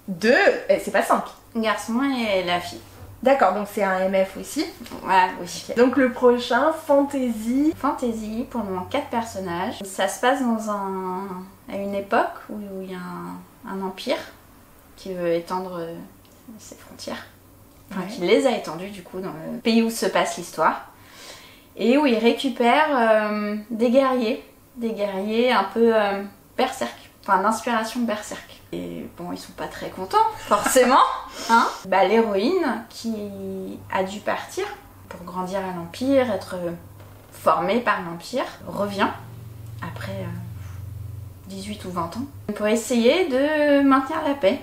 A: 2 c'est pas 5.
B: Garçon et la fille.
A: D'accord, donc c'est un MF aussi.
B: Ouais, oui.
A: Okay. Donc le prochain, fantasy.
B: Fantasy, pour le moment 4 personnages. Ça se passe à une époque où il y a un empire qui veut étendre ses frontières. Enfin, qui les a étendues du coup dans le pays où se passe l'histoire. Et où il récupère des guerriers un peu berserk, enfin d'inspiration berserk. Et bon, ils sont pas très contents, forcément. Hein, bah, l'héroïne qui a dû partir pour grandir à l'Empire, être formée par l'Empire, revient après 18 ou 20 ans pour essayer de maintenir la paix.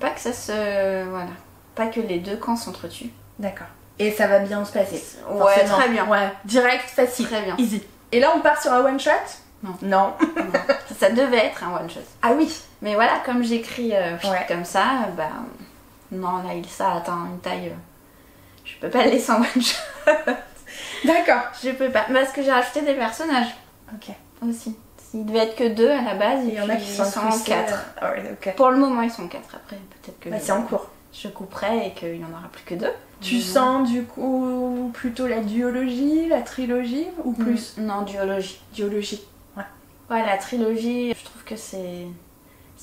B: Pas que ça se... Voilà. Pas que les deux camps s'entretuent.
A: D'accord. Et ça va bien se passer.
B: Ouais, très bien.
A: Ouais, direct, facile.
B: Très bien.
A: Easy. Et là, on part sur un one-shot?
B: Non.
A: Non.
B: Ça devait être un one-shot.
A: Ah oui.
B: Mais voilà, comme j'écris comme ça, bah... Non, là, ça atteint une taille... je peux pas le laisser en one-shot.
A: D'accord.
B: Je peux pas. Parce que j'ai rajouté des personnages.
A: Ok.
B: Aussi. Il devait être que 2 à la base, et
A: il y en a qui sont
B: 4.
A: Ouais, okay.
B: Pour le moment, ils sont 4. Après, peut-être que...
A: Bah, c'est en cours.
B: Je couperai et qu'il n'y en aura plus que 2.
A: Tu sens du coup plutôt la duologie, la trilogie ou plus
B: Non, duologie.
A: Duologie, ouais.
B: Ouais, la trilogie, je trouve que c'est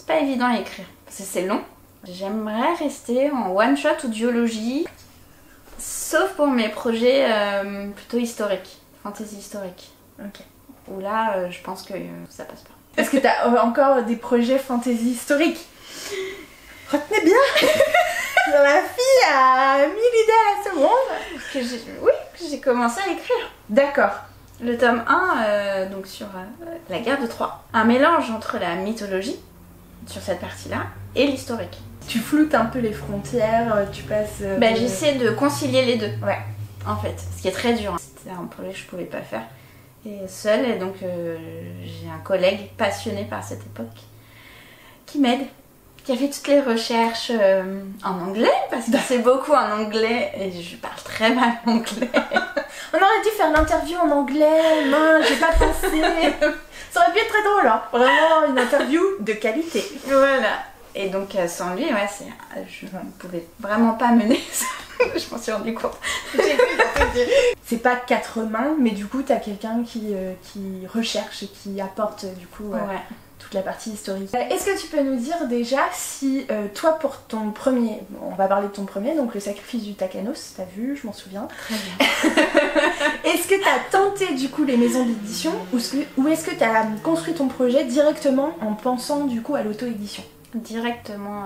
B: pas évident à écrire. Parce que c'est long. J'aimerais rester en one-shot ou duologie. Sauf pour mes projets plutôt historiques. Fantasy historique.
A: Ok.
B: Où là, je pense que ça passe pas.
A: Est-ce que t'as encore des projets fantasy historiques? Retenez bien. La fille a 1000 idées à la seconde.
B: Oui, que j'ai commencé à écrire.
A: D'accord.
B: Le tome 1, donc sur la guerre de Troie. Un mélange entre la mythologie, sur cette partie-là, et l'historique.
A: Tu floutes un peu les frontières, tu passes...
B: J'essaie de concilier les deux.
A: Ouais.
B: En fait, ce qui est très dur. C'était un projet que je pouvais pas faire. Et seule, et donc j'ai un collègue passionné par cette époque qui m'aide. Qui a fait toutes les recherches en anglais, parce que c'est beaucoup en anglais et je parle très mal anglais.
A: On aurait dû faire l'interview en anglais, non, j'ai pas pensé. Ça aurait pu être très drôle, hein. Vraiment une interview de qualité.
B: Voilà. Et donc sans lui, ouais, je ne pouvais vraiment pas mener ça. Je m'en suis rendu compte.
A: C'est pas 4 mains, mais du coup t'as quelqu'un qui recherche et qui apporte du coup...
B: Ouais.
A: Toute la partie historique. Est-ce que tu peux nous dire déjà si toi pour ton premier, on va parler de ton premier, donc le sacrifice du Takanos, t'as vu, je m'en souviens.
B: Très bien.
A: Est-ce que t'as tenté du coup les maisons d'édition ou est-ce que t'as construit ton projet directement en pensant du coup à l'auto-édition?
B: Directement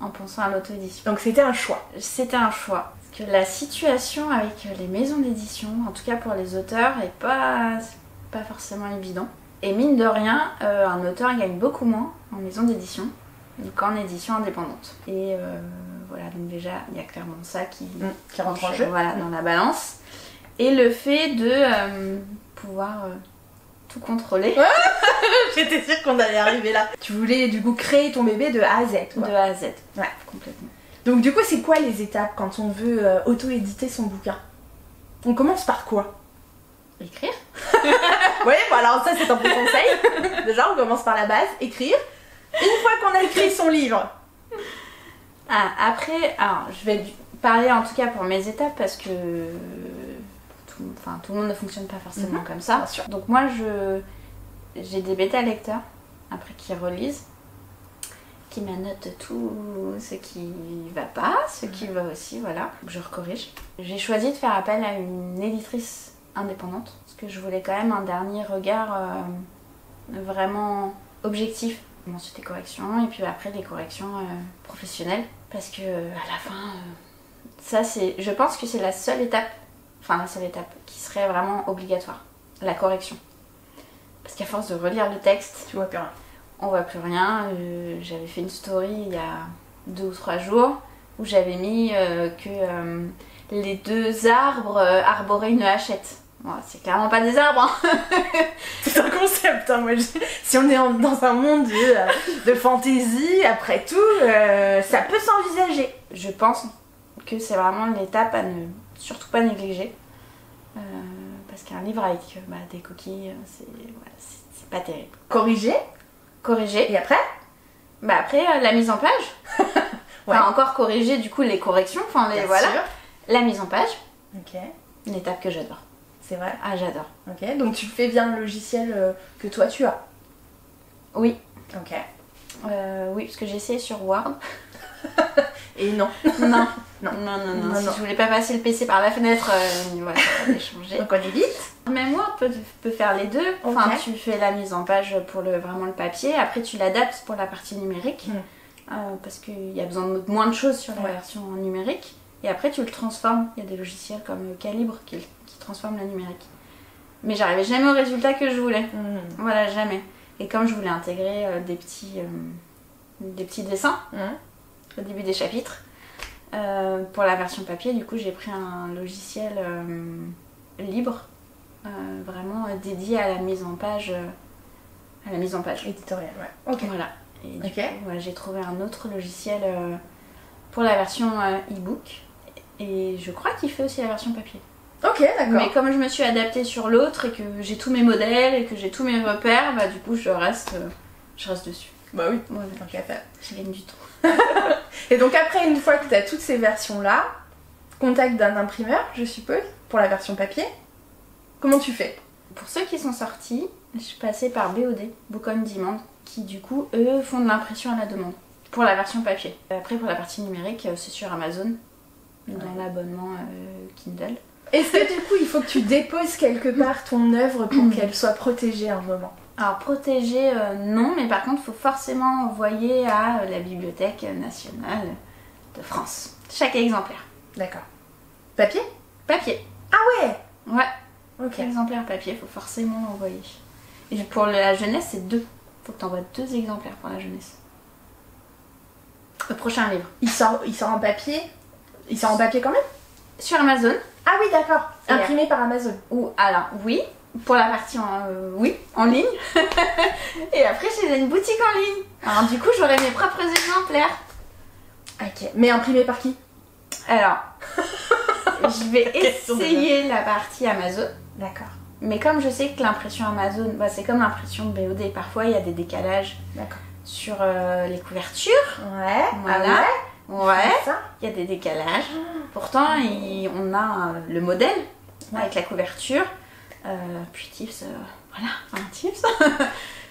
B: en pensant à l'auto-édition.
A: Donc c'était un choix.
B: C'était un choix. Parce que la situation avec les maisons d'édition, en tout cas pour les auteurs, est pas forcément évident. Et mine de rien, un auteur gagne beaucoup moins en maison d'édition qu'en édition indépendante. Et voilà, donc déjà, il y a clairement ça qui
A: rentre en jeu.
B: Voilà, dans la balance. Et le fait de pouvoir tout contrôler.
A: J'étais sûre qu'on allait arriver là. Tu voulais du coup créer ton bébé de A à Z. Quoi.
B: De A à Z.
A: Ouais,
B: complètement.
A: Donc du coup, c'est quoi les étapes quand on veut auto-éditer son bouquin? On commence par quoi?
B: Écrire.
A: Oui, bon alors ça c'est un bon conseil. Déjà on commence par la base, écrire. Une fois qu'on a écrit son livre.
B: Après, alors je vais parler en tout cas pour mes étapes parce que tout le monde ne fonctionne pas forcément comme ça. Donc moi j'ai des bêta-lecteurs après qui relisent, qui m'annotent tout ce qui va pas, ce qui va aussi, voilà. Je recorrige. J'ai choisi de faire appel à une éditrice indépendante parce que je voulais quand même un dernier regard vraiment objectif. Ensuite les corrections et puis après les corrections professionnelles parce que à la fin ça c'est, je pense que c'est la seule étape qui serait vraiment obligatoire, la correction, parce qu'à force de relire le texte
A: tu vois plus rien.
B: On voit plus rien. J'avais fait une story il y a 2 ou 3 jours où j'avais mis que les 2 arbres arboraient une hachette. Bon, c'est clairement pas des arbres. Hein.
A: C'est un concept, hein, moi, si on est dans un monde de fantaisie, après tout, ça peut s'envisager.
B: Je pense que c'est vraiment l'étape à ne surtout pas négliger. Parce qu'un livre avec des coquilles, c'est pas terrible.
A: Corriger.
B: Et
A: après
B: après, la mise en page.
A: Ouais.
B: Enfin, encore corriger du coup les corrections. Enfin,
A: Bien
B: voilà.
A: sûr.
B: La mise en page.
A: Ok.
B: Une étape que j'adore.
A: C'est vrai.
B: Ah, j'adore.
A: Ok, donc tu fais bien le logiciel que toi tu as.
B: Oui.
A: Ok.
B: Oui, parce que j'ai essayé sur Word.
A: Et non.
B: Non.
A: Non.
B: Si je voulais pas passer le PC par la fenêtre, voilà, ça va changer.
A: Donc on est vite.
B: Même Word peut faire les deux. Enfin, tu fais la mise en page pour vraiment le papier. Après, tu l'adaptes pour la partie numérique. Parce qu'il y a besoin de moins de choses sur la version numérique. Et après, tu le transformes. Il y a des logiciels comme Calibre qui transforment la numérique. Mais j'arrivais jamais au résultat que je voulais. Voilà, jamais. Et comme je voulais intégrer des petits dessins au début des chapitres, pour la version papier, du coup, j'ai pris un logiciel libre, vraiment dédié à la mise en page.
A: Éditorial, ouais. Ok.
B: Voilà. Et du coup, j'ai trouvé un autre logiciel pour la version e-book. Et je crois qu'il fait aussi la version papier.
A: Ok, d'accord.
B: Mais comme je me suis adaptée sur l'autre et que j'ai tous mes modèles et que j'ai tous mes repères, du coup je reste dessus.
A: Bah oui,
B: ouais,
A: tant qu'à faire.
B: Je gagne du temps.
A: Et donc après, une fois que tu as toutes ces versions-là, contact d'un imprimeur, je suppose, pour la version papier. Comment tu fais?
B: Pour ceux qui sont sortis, je suis passée par BOD, Book on Demand, qui du coup, eux, font de l'impression à la demande. Pour la version papier. Après, pour la partie numérique, c'est sur Amazon, dans l'abonnement Kindle.
A: Est-ce que du coup, il faut que tu déposes quelque part ton œuvre pour qu'elle soit protégée un moment?
B: Alors, protégée, non, mais par contre, il faut forcément envoyer à la Bibliothèque nationale de France. Chaque exemplaire.
A: D'accord. Papier?
B: Papier.
A: Ah ouais?
B: Ouais.
A: Ok.
B: Exemplaire papier, il faut forcément l'envoyer. Et pour la jeunesse, c'est 2. Faut que tu envoies 2 exemplaires pour la jeunesse. Le prochain livre.
A: Il sort en papier? Il sort en papier quand même?
B: Sur Amazon.
A: Ah oui, d'accord. Imprimé par Amazon.
B: Ou alors, oui. Pour la partie en ligne. Et après, j'ai une boutique en ligne. Alors du coup, j'aurai mes propres exemplaires.
A: Ok. Mais imprimé par qui?
B: Alors, je vais essayer la partie Amazon.
A: D'accord.
B: Mais comme je sais que l'impression Amazon, c'est comme l'impression de BOD, parfois il y a des décalages sur les couvertures.
A: Ouais.
B: Voilà. Ouais.
A: Ça.
B: Il y a des décalages. Pourtant, on a le modèle avec la couverture. Puis Tips, voilà, un Tips.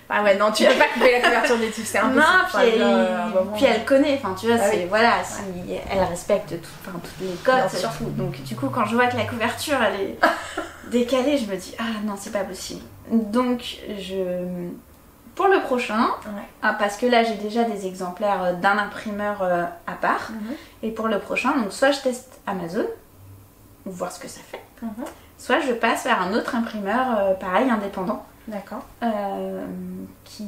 A: Ah ouais, non, tu peux pas couper la couverture des Tips, c'est impossible.
B: Non, puis elle connaît, enfin tu vois, elle respecte toutes les codes, surtout. Donc du coup, quand je vois que la couverture elle est décalée, je me dis ah non, c'est pas possible. Donc pour le prochain, parce que là j'ai déjà des exemplaires d'un imprimeur à part, et pour le prochain, donc soit je teste Amazon, voir ce que ça fait. Soit je passe vers un autre imprimeur, pareil, indépendant.
A: D'accord.
B: Qui,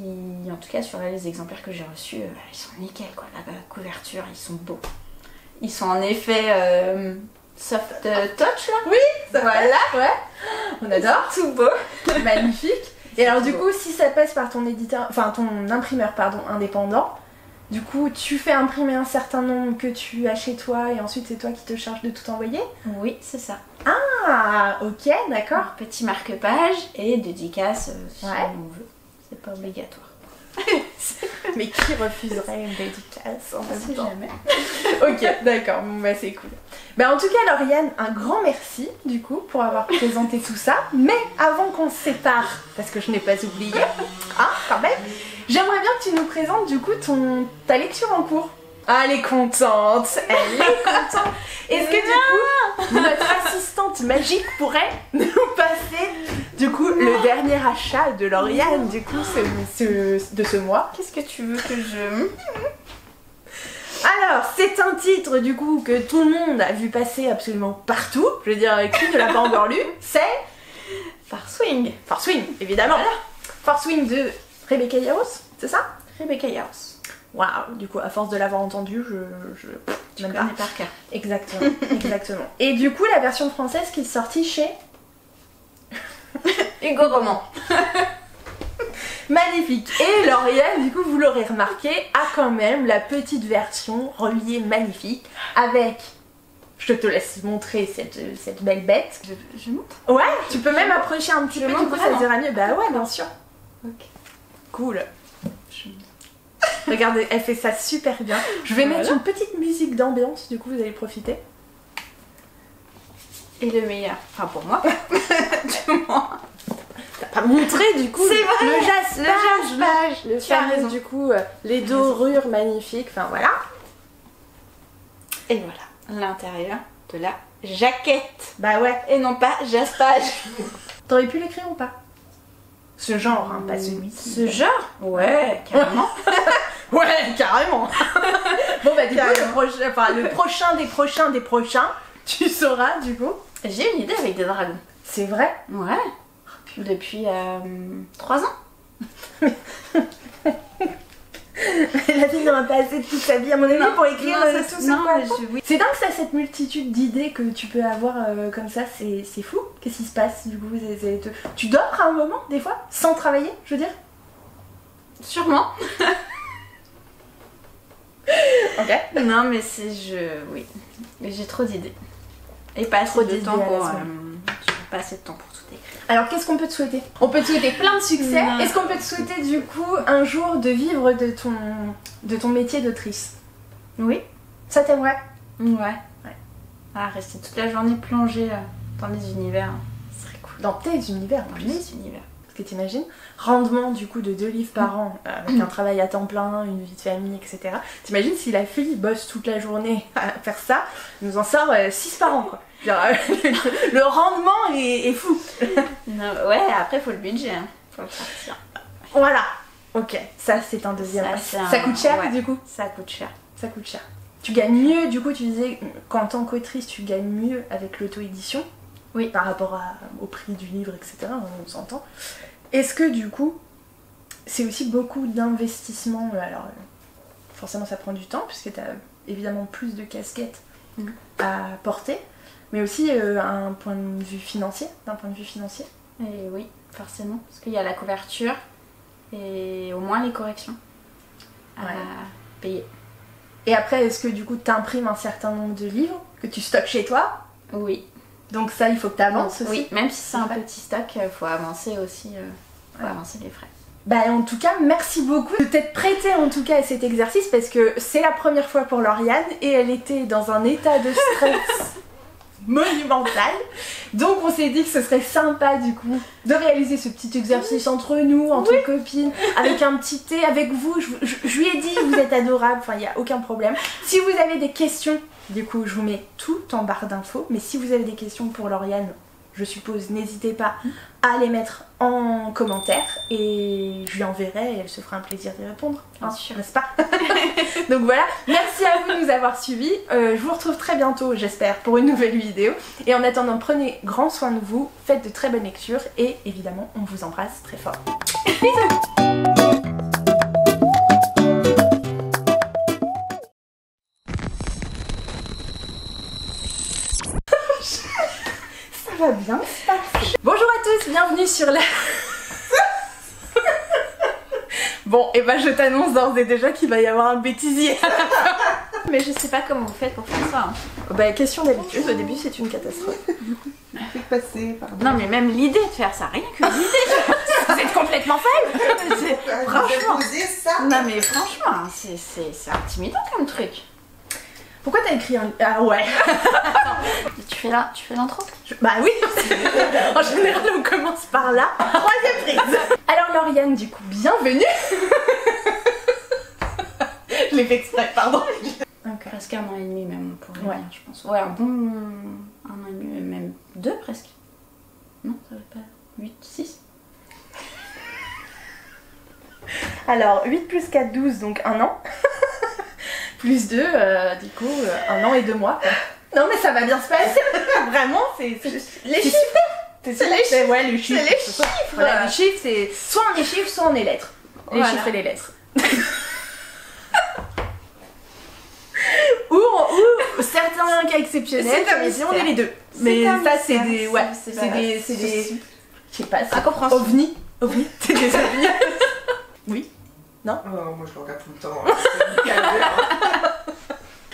B: en tout cas, sur les exemplaires que j'ai reçus, ils sont nickel, quoi. La couverture, ils sont beaux. Ils sont en effet soft touch, là.
A: Oui, ça
B: voilà.
A: Ouais. On adore.
B: Tout beau.
A: Magnifique. Et alors, du coup, si ça passe par ton éditeur, enfin ton imprimeur, pardon, indépendant, du coup, tu fais imprimer un certain nombre que tu as chez toi et ensuite c'est toi qui te charges de tout envoyer?
B: Oui, c'est ça.
A: Ah, ok, d'accord.
B: Petit marque-page et dédicace si on veut. C'est pas obligatoire.
A: Mais qui refuserait une dédicace en même temps?
B: Jamais.
A: Ok, d'accord, bon bah c'est cool. Bah en tout cas Lauriane, un grand merci du coup pour avoir présenté tout ça. Mais avant qu'on se sépare, parce que je n'ai pas oublié, quand même, j'aimerais bien que tu nous présentes du coup ta lecture en cours. Ah, elle est contente, Est-ce que du coup, notre assistante magique pourrait nous passer du coup le dernier achat de Lauriane, du coup de ce mois?
B: Qu'est-ce que tu veux que je...
A: Alors, c'est un titre du coup que tout le monde a vu passer absolument partout. Je veux dire, qui ne l'a pas encore lu? C'est
B: Farswing.
A: Farswing, évidemment. Voilà. Farswing de Rebecca Yarros, c'est ça?
B: Rebecca Yarros.
A: Waouh, du coup, à force de l'avoir entendu,
B: tu connais par cœur.
A: Exactement, exactement. Et du coup, la version française qui est sortie chez
B: Hugo Roman.
A: Magnifique. Et Lauriane, du coup, vous l'aurez remarqué, a quand même la petite version reliée magnifique avec... Je te laisse montrer cette belle bête.
B: Je montre.
A: Ouais, tu peux même approcher un petit peu, du coup ça se verra mieux. Bah ouais, bien sûr.
B: Ok.
A: Cool. Regardez, elle fait ça super bien. Je vais mettre une petite musique d'ambiance, du coup vous allez profiter.
B: Et le meilleur, enfin pour moi, du moins.
A: T'as pas montré du coup
B: le
A: jaspage, le fameux du coup, les dorures magnifiques, enfin voilà.
B: Et voilà, l'intérieur de la jaquette.
A: Bah ouais.
B: Et non pas jaspage.
A: T'aurais pu l'écrire ou pas? Ce genre, hein, pas celui-ci.
B: Ce genre? Ouais, carrément.
A: Ouais, carrément. Bon bah du coup, le prochain des prochains, tu sauras du coup.
B: J'ai une idée avec des dragons.
A: C'est vrai?
B: Ouais. Depuis 3 ans.
A: La fille n'en a pas assez de toute sa vie à mon avis pour écrire tout ça.
B: Oui.
A: C'est dingue ça, cette multitude d'idées que tu peux avoir comme ça, c'est fou. Qu'est-ce qui se passe du coup? Tu dors à un moment des fois sans travailler, je veux dire?
B: Sûrement.
A: Ok.
B: Non mais oui. Mais j'ai trop d'idées. Et pas assez de temps pour... pas assez de temps pour tout écrire.
A: Alors qu'est-ce qu'on peut te souhaiter? On peut te souhaiter plein de succès. Est-ce qu'on peut te souhaiter du coup un jour de vivre de ton métier d'autrice?
B: Oui.
A: Ça t'aimerait?
B: Ouais. Ah, rester toute la journée plongée dans les univers, ce serait cool.
A: Dans tes univers?
B: Dans les univers.
A: Parce que t'imagines, rendement du coup de 2 livres par an, avec un travail à temps plein, une vie de famille, etc. T'imagines si la fille bosse toute la journée à faire ça, elle nous en sort 6 par an quoi. Le rendement est fou.
B: Non, ouais, après faut le budget, hein. Faut le sortir.
A: Voilà. Ok, ça c'est un deuxième. Ça coûte cher du coup?
B: Ça coûte cher.
A: Ça coûte cher. Tu gagnes mieux, du coup tu disais qu'en tant qu'autrice tu gagnes mieux avec l'auto-édition. Oui. Par rapport au prix du livre, etc. On s'entend. Est-ce que du coup, c'est aussi beaucoup d'investissement? Alors, forcément ça prend du temps, puisque tu as évidemment plus de casquettes à porter, mais aussi d'un point de vue financier.
B: Et oui, forcément, parce qu'il y a la couverture et au moins les corrections à payer.
A: Et après, est-ce que du coup tu imprimes un certain nombre de livres que tu stockes chez toi?
B: Oui.
A: Donc ça, il faut que tu avances aussi.
B: Oui, même si c'est un petit stock, il faut avancer aussi, avancer les frais.
A: Bah en tout cas, merci beaucoup de t'être prêtée en tout cas à cet exercice parce que c'est la première fois pour Lauriane et elle était dans un état de stress monumental. Donc on s'est dit que ce serait sympa du coup de réaliser ce petit exercice entre nous, entre copines, avec un petit thé, avec vous. Je lui ai dit, vous êtes adorables, enfin il n'y a aucun problème. Si vous avez des questions, du coup je vous mets tout en barre d'infos, mais si vous avez des questions pour Lauriane, je suppose, n'hésitez pas à les mettre en commentaire et je lui enverrai et elle se fera un plaisir d'y répondre, n'est-ce pas? Donc voilà, merci à vous de nous avoir suivis, je vous retrouve très bientôt j'espère pour une nouvelle vidéo et en attendant prenez grand soin de vous, faites de très bonnes lectures et évidemment on vous embrasse très fort. Bisous. Ça va bien se passer. Bonjour à tous, bienvenue sur la... Bon, et bah je t'annonce d'ores et déjà qu'il va y avoir un bêtisier.
B: Mais je sais pas comment vous faites pour faire ça. Hein.
A: Bah question d'habitude, au début c'est une catastrophe.
C: Passer,
B: non mais même l'idée de faire ça, rien que l'idée,
A: c'est complètement folle.
B: Franchement,
C: ça.
B: Non mais franchement, c'est intimidant comme truc.
A: Pourquoi t'as écrit un... Ah ouais.
B: Tu fais l'intro?
A: Bah oui. En général on commence par là. 3e prise. Alors Lauriane du coup, bienvenue. Je l'ai fait exprès, pardon.
B: Okay. Presque 1 an et demi même pour dire, je pense. Ouais, un bon 1 an et demi, même 2 presque. Non, ça va pas. 8, 6.
A: Alors 8 plus 4, 12, donc 1 an. Plus 2, du coup, 1 an et 2 mois. Non mais ça va bien se passer. Vraiment, c'est les chiffres. C'est les chiffres. Ouais, les chiffres.
B: C'est les chiffres.
A: Voilà, les chiffres, c'est soit on est chiffres, soit on est lettres. Les chiffres et les lettres. ou certains cas exceptionnels, on est les deux. Mais ça, c'est des... Ouais, c'est des... Je sais pas, c'est
B: incompréhensible.
A: OVNI, c'est des ovnis. Oui. Non.
C: Moi je le regarde tout le temps.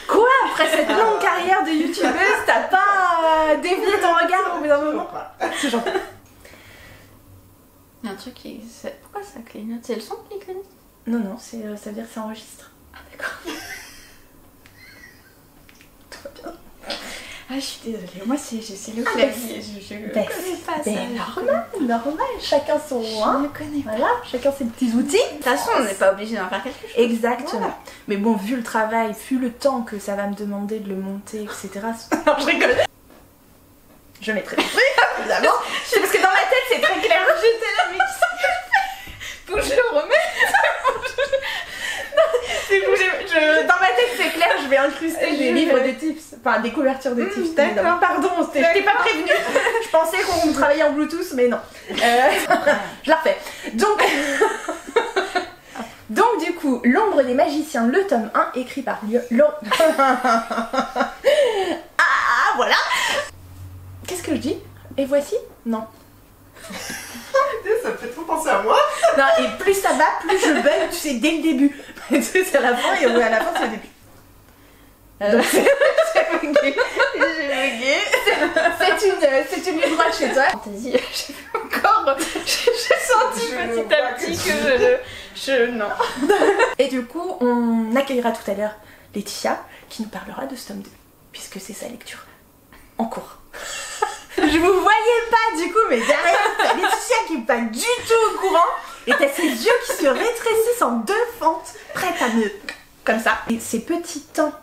A: Quoi? Après cette longue carrière de youtubeuse, t'as pas dévié ton regard au bout d'un moment? C'est gentil.
B: Il y a un truc qui... Pourquoi ça clignote? C'est le son qui clignote?
A: Non, non, ça veut dire que ça enregistre.
B: Ah d'accord.
A: Tout va bien.
B: Ah je suis désolée, moi c'est le clavier, je connais pas ça.
A: Normal, chacun son...
B: Je ne connais pas.
A: Voilà, chacun ses petits outils.
B: De toute façon, on n'est pas obligé d'en faire quelque chose.
A: Exactement.
B: Voilà.
A: Mais bon, vu le travail, vu le temps que ça va me demander de le monter, etc. Non, je rigole. Je mettrai des trucs, évidemment. Parce que dans ma tête, c'est très clair.
B: J'étais là, mais qu'est-ce que je fais? Faut que je le remette.
A: Dans ma tête, c'est clair, je vais incruster des livres de tips. Enfin, des couvertures de tips.
B: D'accord.
A: Pardon, je t'ai pas prévenue. Je pensais qu'on travaillait en Bluetooth, mais non. Je la refais. Donc du coup, L'ombre des magiciens, le tome 1, écrit par Ah, voilà. Qu'est-ce que je dis? Et voici? Non.
C: Ça me fait trop penser à moi.
A: Non, et plus ça va, plus je bug, tu sais, dès le début. Tu sais, c'est à la fin, et à la fin, c'est le début. Donc, j'ai bugué. C'est une ligne droite chez toi.
B: Fantaisie, j'ai encore... J'ai senti petit à petit que non.
A: Et du coup, on accueillera tout à l'heure Laetitia, qui nous parlera de ce tome 2, puisque c'est sa lecture en cours. Je vous voyais pas du coup, mais derrière, t'as Laetitia qui est pas du tout au courant, et t'as ses yeux qui se rétrécissent en 2 fentes, prêtes à me... comme ça. Et ces petits temps...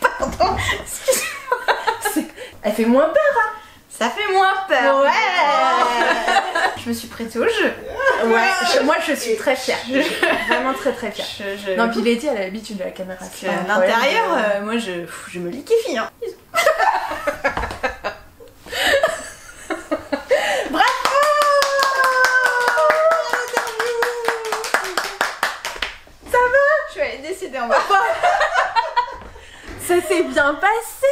A: Pardon, excuse-moi. Elle fait moins peur, hein.
B: Ça fait moins peur.
A: Ouais.
B: Je me suis prêtée au jeu.
A: Ouais, moi je suis très fière. Je suis vraiment très très fière. Non, puis Letty, elle a l'habitude de la caméra.
B: Parce que à l'intérieur, moi je me liquéfie. Hein.
A: Bravo! Ça va?
B: Je vais aller décider en bas.
A: Ça s'est bien passé!